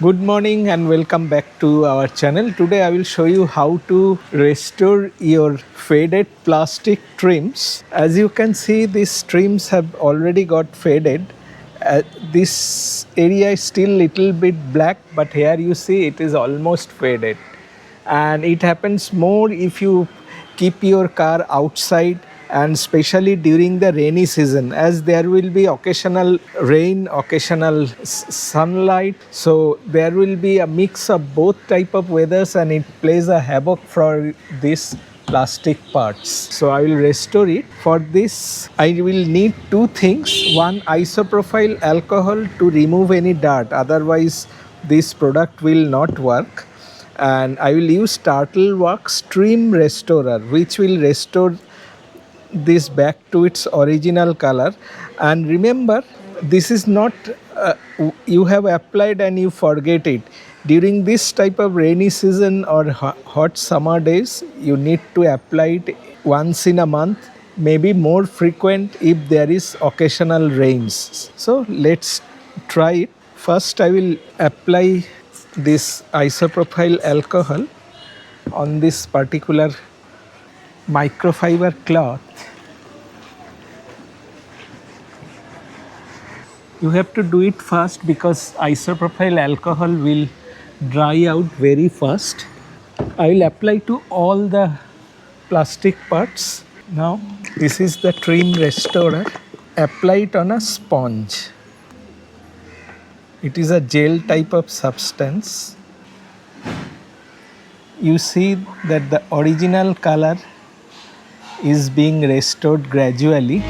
Good morning and welcome back to our channel. Today I will show you how to restore your faded plastic trims. As you can see, these trims have already got faded. This area is still little bit black, but here you see it is almost faded. And it happens more if you keep your car outside, and especially during the rainy season, as there will be occasional rain, occasional sunlight, so there will be a mix of both type of weathers and it plays a havoc for this plastic parts. So I will restore it. For this I will need two things: one, isopropyl alcohol to remove any dirt, otherwise this product will not work, and I will use Turtle Wax Trim Restorer, which will restore this back to its original color. And remember, this is not you have applied and you forget it. During this type of rainy season or hot summer days, you need to apply it once in a month, maybe more frequent if there is occasional rains. So let's try it. First I will apply this isopropyl alcohol on this particular microfiber cloth. You have to do it fast because isopropyl alcohol will dry out very fast. I will apply to all the plastic parts. Now this is the trim restorer. Apply it on a sponge. It is a gel type of substance. You see that the original color is being restored gradually.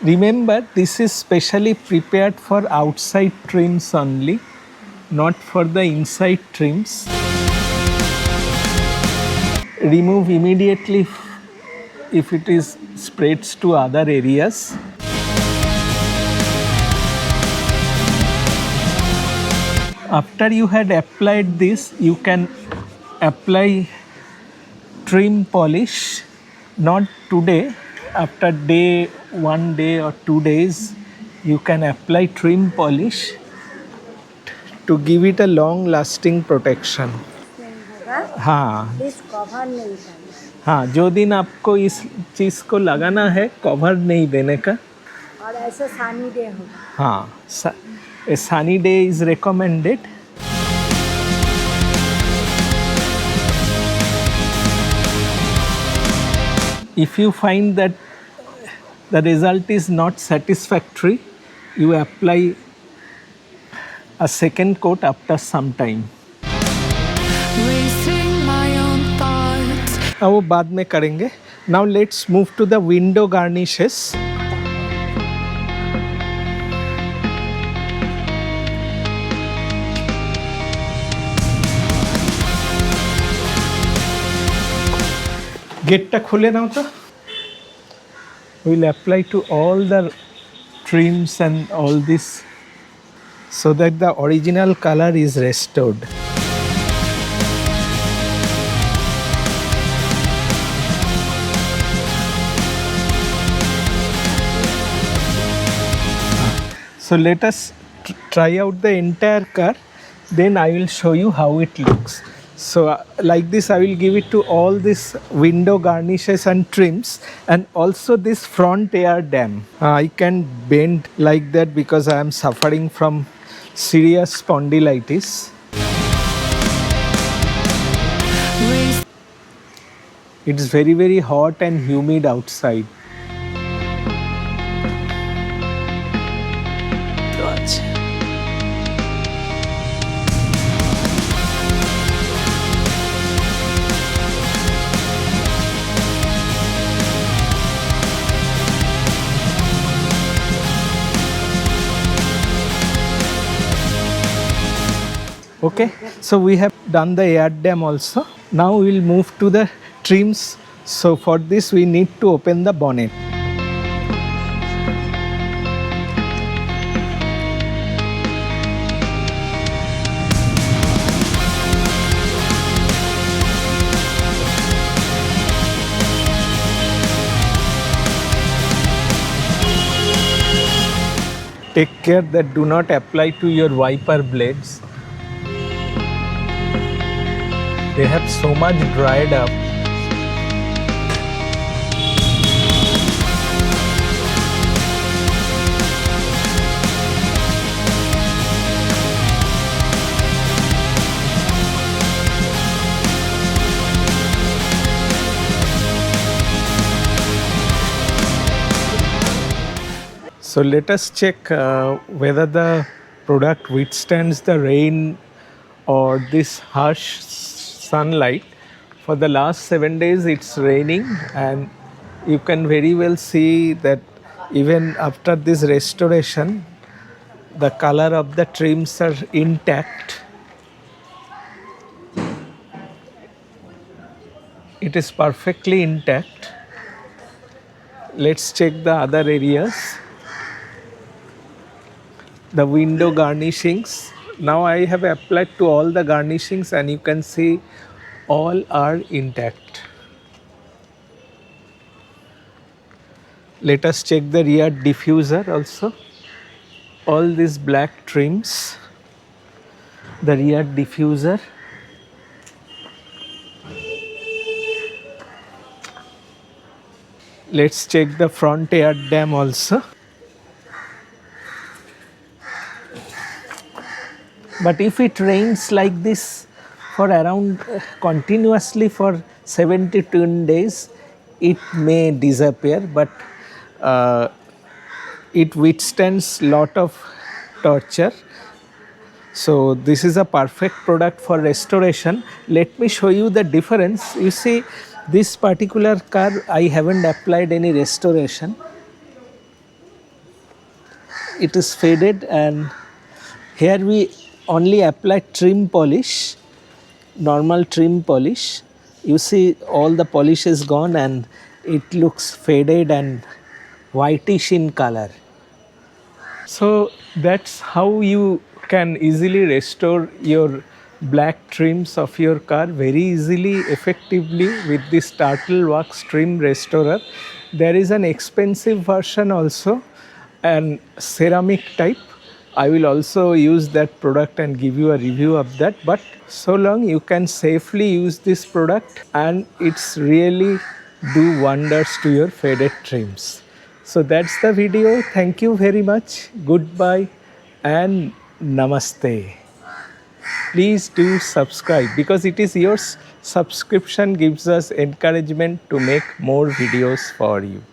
Remember, this is specially prepared for outside trims only, not for the inside trims. Remove immediately if it is spreads to other areas. After you had applied this, you can apply trim polish, not today. After one day or 2 days, you can apply trim polish to give it a long lasting protection. हाँ हाँ, जो दिन आपको इस चीज़ को लगाना है, cover नहीं देने का. और ऐसे सनी डे होगा. हाँ, a sunny day is recommended. If you find that the result is not satisfactory, you apply a second coat after some time. वो बाद में करेंगे. Now let's move to the window garnishes. गेटটা খুলে নাও তো. We will apply to all the trims and all this so that the original color is restored. So let us try out the entire car, then I will show you how it looks. So like this I will give it to all these window garnishes and trims, and also this front air dam. I can bend like that because I am suffering from serious spondylitis. It is very hot and humid outside. Okay, so we have done the air dam also. Now we will move to the trims. So for this we need to open the bonnet. Take care that do not apply to your wiper blades. They have so much dried up. So let us check whether the product withstands the rain or this harsh sunlight. For the last 7 days it's raining, and you can very well see that even after this restoration the color of the trims are intact. It is perfectly intact. Let's check the other areas. The window garnishings. Now I have applied to all the garnishings and you can see all are intact. Let us check the rear diffuser also. All these black trims, the rear diffuser. Let's check the front air dam also. But if it rains like this for around continuously for 7 to 10 days, it may disappear, but it withstands lot of torture. So this is a perfect product for restoration. Let me show you the difference. You see, this particular car I haven't applied any restoration. It is faded, and here we only apply trim polish, normal trim polish. You see all the polish is gone and it looks faded and whitish in color. So that's how you can easily restore your black trims of your car very easily, effectively with this Turtle Wax Trim Restorer. There is an expensive version also, and ceramic type. I will also use that product and give you a review of that, but so long you can safely use this product and it's really do wonders to your faded trims. So that's the video. Thank you very much. Goodbye and namaste. Please do subscribe, because it is your subscription gives us encouragement to make more videos for you.